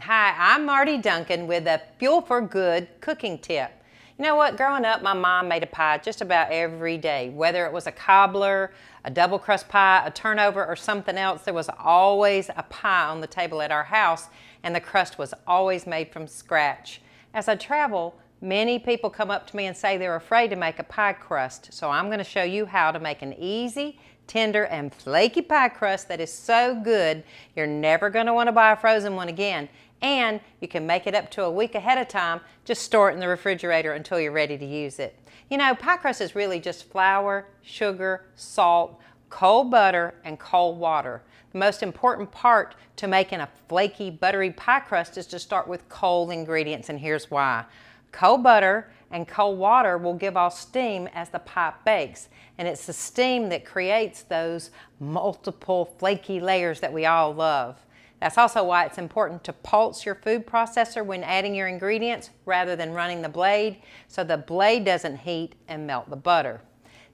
Hi, I'm Martie Duncan with a Fuel for Good cooking tip. You know what? Growing up, my mom made a pie just about every day. Whether it was a cobbler, a double crust pie, a turnover, or something else, there was always a pie on the table at our house, and the crust was always made from scratch. As I travel, many people come up to me and say they're afraid to make a pie crust, so I'm going to show you how to make an easy, tender, and flaky pie crust that is so good you're never going to want to buy a frozen one again. And you can make it up to a week ahead of time. Just store it in the refrigerator until you're ready to use it. You know, pie crust is really just flour, sugar, salt, cold butter, and cold water. The most important part to making a flaky, buttery pie crust is to start with cold ingredients, and here's why. Cold butter and cold water will give off steam as the pie bakes, and it's the steam that creates those multiple flaky layers that we all love. That's also why it's important to pulse your food processor when adding your ingredients rather than running the blade, so the blade doesn't heat and melt the butter.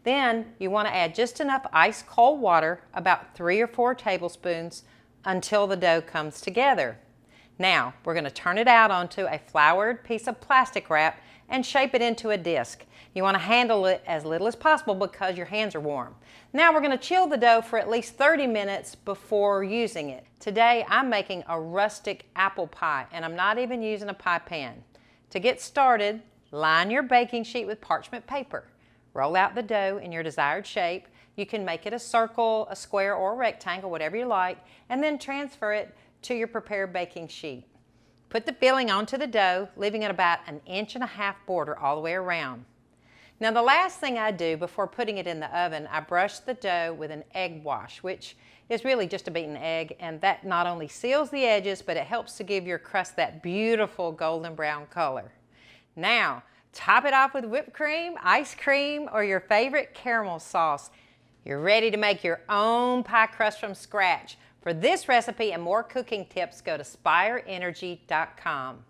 Then you want to add just enough ice cold water, about 3 or 4 tablespoons, until the dough comes together. Now we're going to turn it out onto a floured piece of plastic wrap and shape it into a disc. You want to handle it as little as possible because your hands are warm. Now we're going to chill the dough for at least 30 minutes before using it. Today I'm making a rustic apple pie, and I'm not even using a pie pan. To get started, line your baking sheet with parchment paper. Roll out the dough in your desired shape. You can make it a circle, a square, or a rectangle, whatever you like, and then transfer it to your prepared baking sheet. Put the filling onto the dough, leaving it about 1.5 inch border all the way around. Now the last thing I do before putting it in the oven, I brush the dough with an egg wash, which is really just a beaten egg, and that not only seals the edges, but it helps to give your crust that beautiful golden brown color. Now, top it off with whipped cream, ice cream, or your favorite caramel sauce. You're ready to make your own pie crust from scratch. For this recipe and more cooking tips, go to SpireEnergy.com.